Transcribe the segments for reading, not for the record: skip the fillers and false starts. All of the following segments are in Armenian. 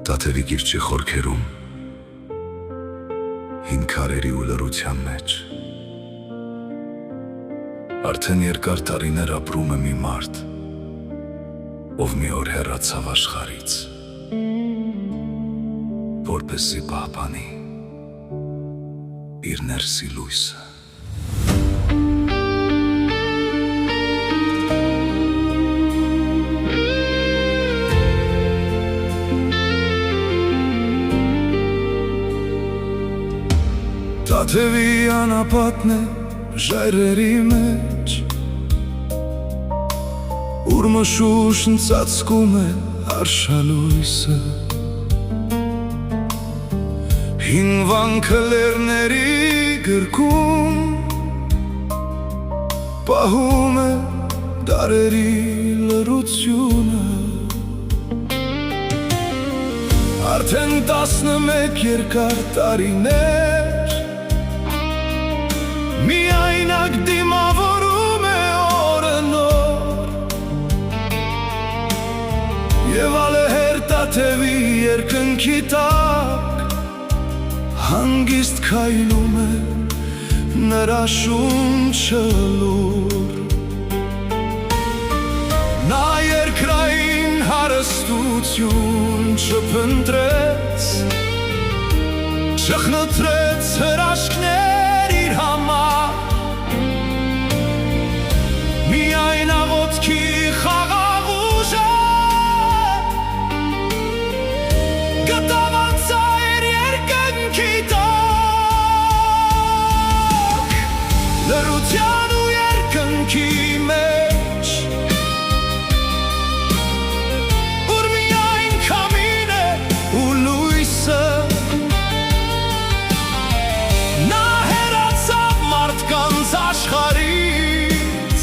Տաթևի կիրճի խորքերում, հին քարերի ու լռության մեջ, արդեն երկար տարիներ ապրում է մի մարդ, ով մի օր հեռացավ աշխարհից, որպեսզի պահպանի իր ներսի լույսը։ Տաթևի անապատն է ժայռերի մեջ, ուր մշուշն ծածկում է արշալույսը, հին վանքը լեռների գրկում պահում է դարերի լռությունը, արդեն 11 երկար տարիներ միայնակ դիմավորում է օրը նոր, և ալեհեր տաթևի երկնքի տակ հանգիստ քայլում է նրա շունչը լուր։ Նա երկրային հարստություն չփնտրեց, չխնդրեց հրաշքներ իր համար, միայն աղոթքի խաղաղ ուժը գտավ անցայր երկնքի տակ, լռության ու երկնքի մեջ, ուր միայն քամին է ու լույսը, նա հեռացավ մարդկանց աշխարհից,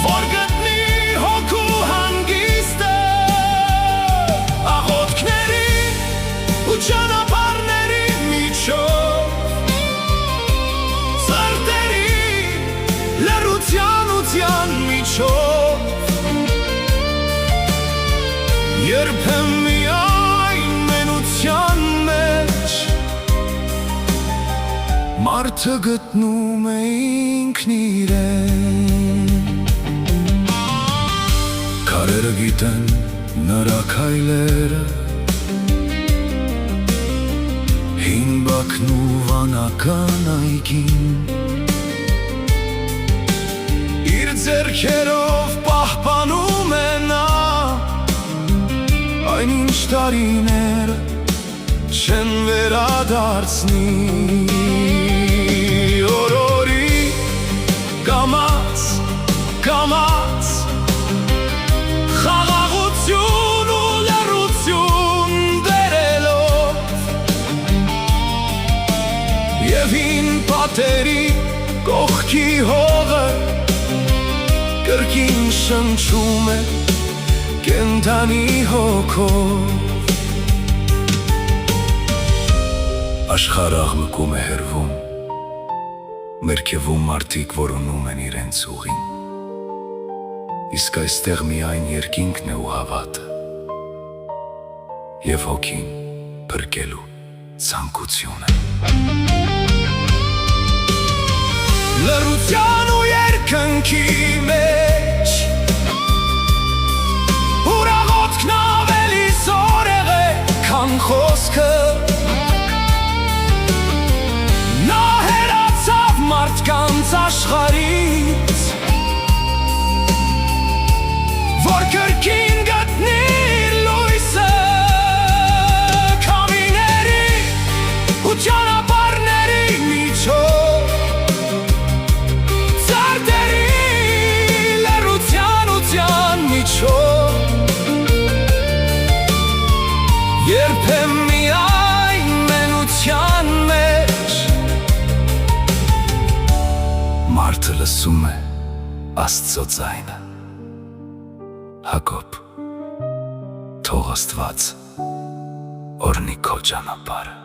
որ գտնի հոգու հանգիստը, աղոթքների ու ճանապարհների միջով, սրտերի լռության ու ձյան միջով, երբեմն միայն մենության մեջ մարդը գտնում է ինքն իրեն, քարերը գիտեն նրա քայլերը, հին բակն ու վանական այգին, իր ձեռքերով պահպանում է նա այնինչ տարիները չեն վերադարձնի, օրորի կամաց, կամաց, խաղաղություն ու լռություն բերելով, և հին պատերի կողքի հողը կրկին շնչում է կենդանի հոգով, աշխարհը աղմկում է հեռվում, մերքևում մարդիկ որոնում են իրենց ուղին, իսկ այստեղ միայն երկինքն է ու հավատը, և հոգին փրկելու ցանկությունը։ Լռության ու երկնքի մեջ, ուր աղոթքն ավելի զորեղ է, քան խոսքը, նա հեռացավ մարդկանց աշխարհից, որ կրկին գտնի իր լույսը, քամիների ու ճանապարհների միջով, սարդերի լռության ու ձյան միջով, երբեմն միայն մենության մեջ մարդը լսում է Աստծո ձայնը։ Հակոբ, թող Աստված օրհնի քո ճանապարհը։